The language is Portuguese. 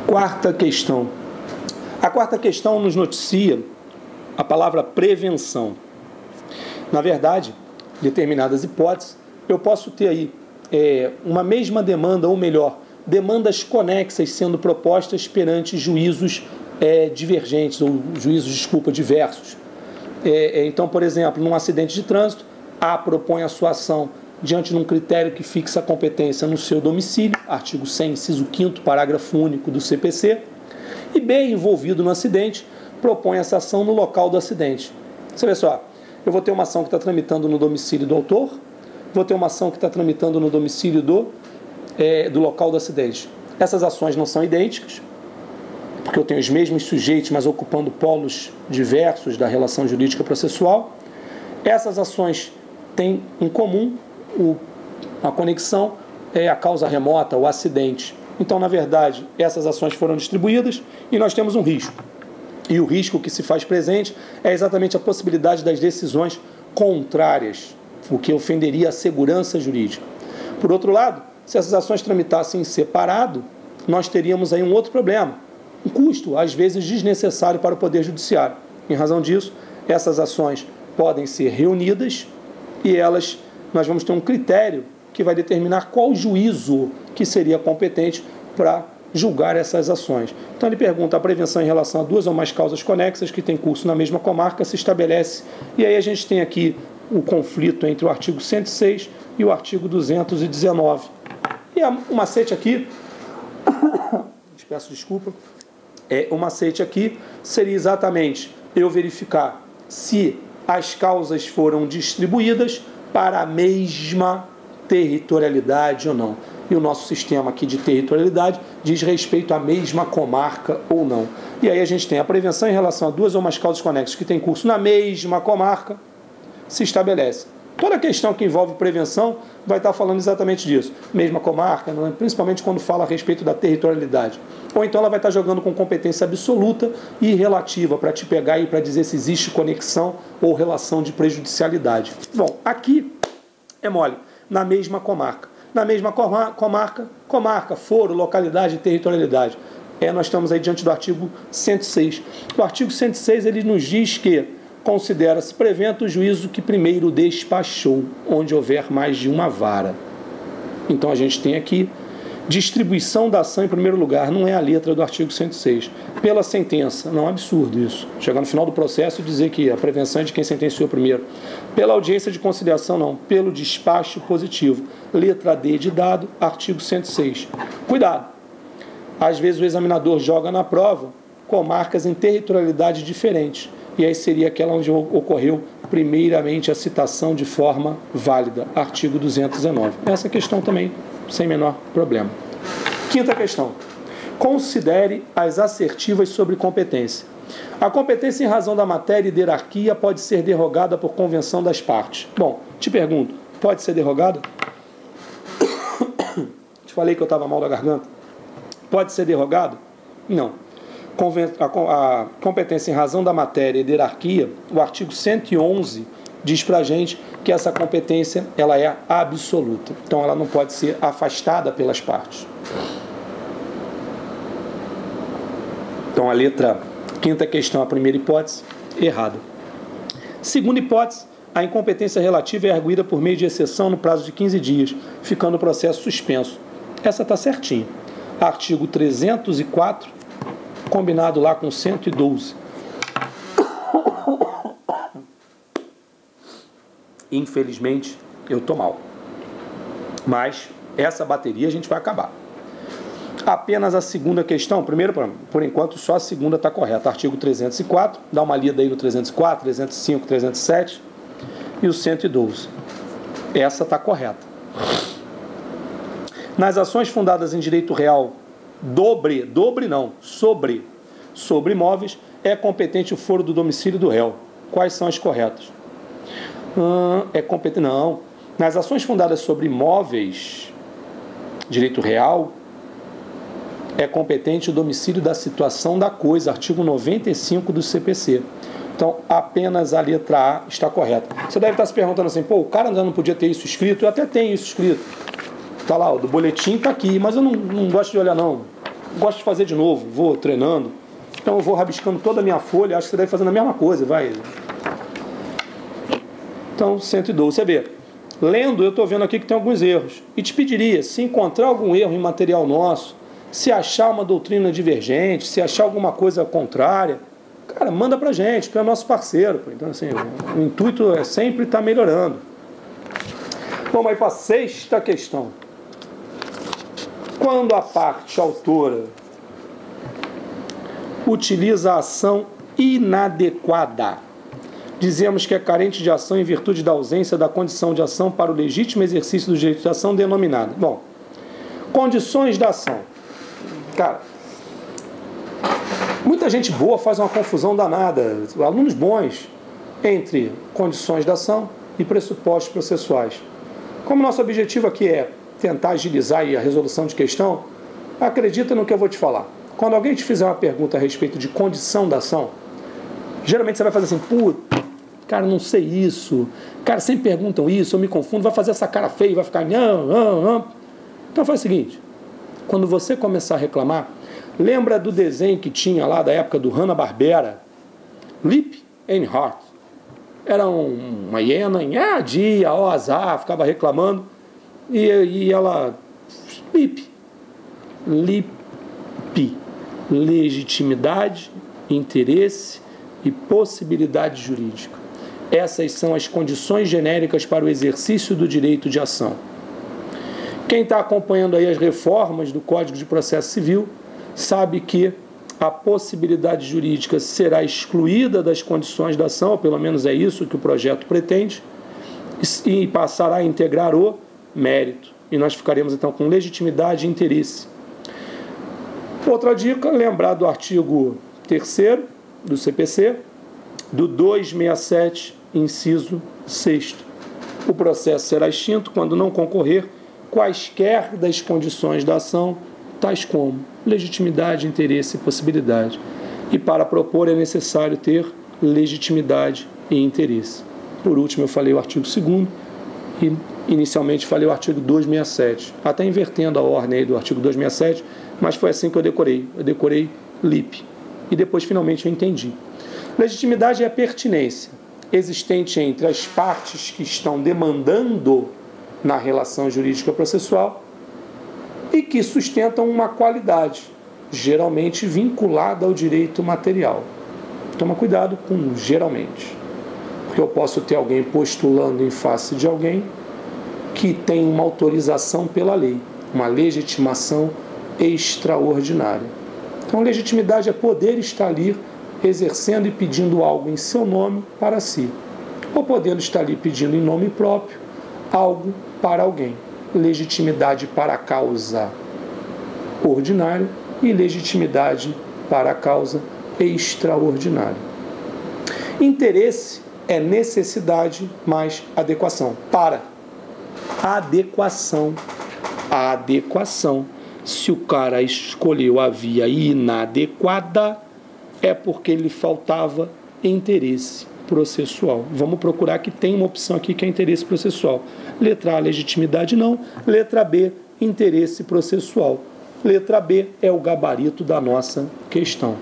Quarta questão. A quarta questão nos noticia a palavra prevenção. Na verdade, determinadas hipóteses, eu posso ter aí uma mesma demanda, ou melhor, demandas conexas sendo propostas perante juízos divergentes, ou juízos, diversos. Então, por exemplo, num acidente de trânsito, A propõe a sua ação diante de um critério que fixa a competência no seu domicílio, artigo 100, inciso 5º, parágrafo único do CPC, e B, envolvido no acidente, propõe essa ação no local do acidente. Você vê só, eu vou ter uma ação que está tramitando no domicílio do autor, vou ter uma ação que está tramitando no domicílio do local do acidente. Essas ações não são idênticas, porque eu tenho os mesmos sujeitos, mas ocupando polos diversos da relação jurídica processual. Essas ações têm em comum a conexão, a causa remota, o acidente. Então, na verdade, essas ações foram distribuídas e nós temos um risco. E o risco que se faz presente é exatamente a possibilidade das decisões contrárias, o que ofenderia a segurança jurídica. Por outro lado, se essas ações tramitassem em separado, nós teríamos aí um outro problema, um custo, às vezes desnecessário para o Poder Judiciário. Em razão disso, essas ações podem ser reunidas e nós vamos ter um critério que vai determinar qual juízo que seria competente para julgar essas ações. Então ele pergunta: a prevenção em relação a duas ou mais causas conexas que têm curso na mesma comarca se estabelece. E aí a gente tem aqui o conflito entre o artigo 106 e o artigo 219. E o macete aqui, peço desculpa, o macete aqui seria exatamente eu verificar se as causas foram distribuídas para a mesma territorialidade ou não. E o nosso sistema aqui de territorialidade diz respeito à mesma comarca ou não. E aí a gente tem a prevenção em relação a duas ou mais causas conexas que têm curso na mesma comarca, se estabelece. Toda questão que envolve prevenção vai estar falando exatamente disso. Mesma comarca, principalmente quando fala a respeito da territorialidade. Ou então ela vai estar jogando com competência absoluta e relativa para te pegar e para dizer se existe conexão ou relação de prejudicialidade. Bom, aqui é mole. Na mesma comarca. Na mesma comarca, foro, localidade e territorialidade. Nós estamos aí diante do artigo 106. O artigo 106 ele nos diz que considera-se prevento o juízo que primeiro despachou, onde houver mais de uma vara. Então a gente tem aqui distribuição da ação em primeiro lugar, não é a letra do artigo 106. Pela sentença, não é absurdo isso. Chegar no final do processo e dizer que a prevenção é de quem sentenciou primeiro. Pela audiência de conciliação, não. Pelo despacho positivo. Letra D de dado, artigo 106. Cuidado. Às vezes o examinador joga na prova comarcas em territorialidade diferente. E aí seria aquela onde ocorreu primeiramente a citação de forma válida. Artigo 219. Essa questão também sem menor problema. Quinta questão. Considere as assertivas sobre competência. A competência em razão da matéria e da hierarquia pode ser derrogada por convenção das partes. Bom, te pergunto, pode ser derrogada? Te falei que eu estava mal da garganta. Pode ser derrogado? Não. A competência em razão da matéria e da hierarquia, o artigo 111 diz para a gente que essa competência ela é absoluta. Então ela não pode ser afastada pelas partes. Então a letra quinta questão, a primeira hipótese, errada. Segunda hipótese, a incompetência relativa é arguida por meio de exceção no prazo de 15 dias, ficando o processo suspenso. Essa está certinha. Artigo 304, combinado lá com 112. Infelizmente, eu estou mal. Mas essa bateria a gente vai acabar. Apenas a segunda questão. Primeiro, por enquanto, só a segunda está correta. Artigo 304. Dá uma lida aí no 304, 305, 307 e o 112. Essa está correta. Nas ações fundadas em direito real sobre imóveis, é competente o foro do domicílio do réu. Quais são as corretas? Não. Nas ações fundadas sobre imóveis, direito real, é competente o domicílio da situação da coisa, artigo 95 do CPC. Então, apenas a letra A está correta. Você deve estar se perguntando assim, o cara ainda não podia ter isso escrito? Eu até tenho isso escrito. Está lá, o do boletim está aqui, mas eu não gosto de olhar não. gosto de fazer de novo, vou treinando, então eu vou rabiscando toda a minha folha, acho que você deve fazer a mesma coisa, vai. Então, 112, você vê. Lendo, eu estou vendo aqui que tem alguns erros. E te pediria, se encontrar algum erro em material nosso, se achar uma doutrina divergente, se achar alguma coisa contrária, cara, manda pra gente, tu é nosso parceiro. Então, assim, o intuito é sempre estar melhorando. Vamos aí para a sexta questão. Quando a parte autora utiliza a ação inadequada, dizemos que é carente de ação em virtude da ausência da condição de ação para o legítimo exercício do direito de ação denominada. Bom, condições da ação. Cara, muita gente boa faz uma confusão danada, alunos bons, entre condições da ação e pressupostos processuais. Como nosso objetivo aqui é tentar agilizar a resolução de questão, acredita no que eu vou te falar. Quando alguém te fizer uma pergunta a respeito de condição da ação, geralmente você vai fazer assim, puta, cara, não sei isso, cara, sempre perguntam isso, eu me confundo, vai fazer essa cara feia, vai ficar não. Então faz o seguinte, quando você começar a reclamar, lembra do desenho que tinha lá da época do Hanna-Barbera, Lip and Heart. Era uma hiena em dia, ó azar, ficava reclamando, e ela, Lip, legitimidade, interesse e possibilidade jurídica. Essas são as condições genéricas para o exercício do direito de ação. Quem está acompanhando aí as reformas do Código de Processo Civil sabe que a possibilidade jurídica será excluída das condições da ação, ou pelo menos é isso que o projeto pretende, e passará a integrar o mérito. E nós ficaremos então com legitimidade e interesse. Outra dica, lembrar do artigo 3º do CPC, do 267, inciso 6º. O processo será extinto quando não concorrer quaisquer das condições da ação, tais como legitimidade, interesse e possibilidade. E para propor é necessário ter legitimidade e interesse. Por último, eu falei o artigo 2º e inicialmente falei o artigo 267, até invertendo a ordem aí do artigo 267, mas foi assim que eu decorei. Eu decorei LIP. E depois, finalmente, eu entendi. Legitimidade é a pertinência existente entre as partes que estão demandando na relação jurídica processual e que sustentam uma qualidade, geralmente vinculada ao direito material. Toma cuidado com geralmente, porque eu posso ter alguém postulando em face de alguém que tem uma autorização pela lei, uma legitimação extraordinária. Então, legitimidade é poder estar ali exercendo e pedindo algo em seu nome para si, ou podendo estar ali pedindo em nome próprio algo para alguém. Legitimidade para a causa ordinária e legitimidade para a causa extraordinária. Interesse é necessidade mais adequação. Para adequação. A adequação. Se o cara escolheu a via inadequada, é porque lhe faltava interesse processual. Vamos procurar que tem uma opção aqui que é interesse processual. Letra A, legitimidade não. Letra B, interesse processual. Letra B é o gabarito da nossa questão.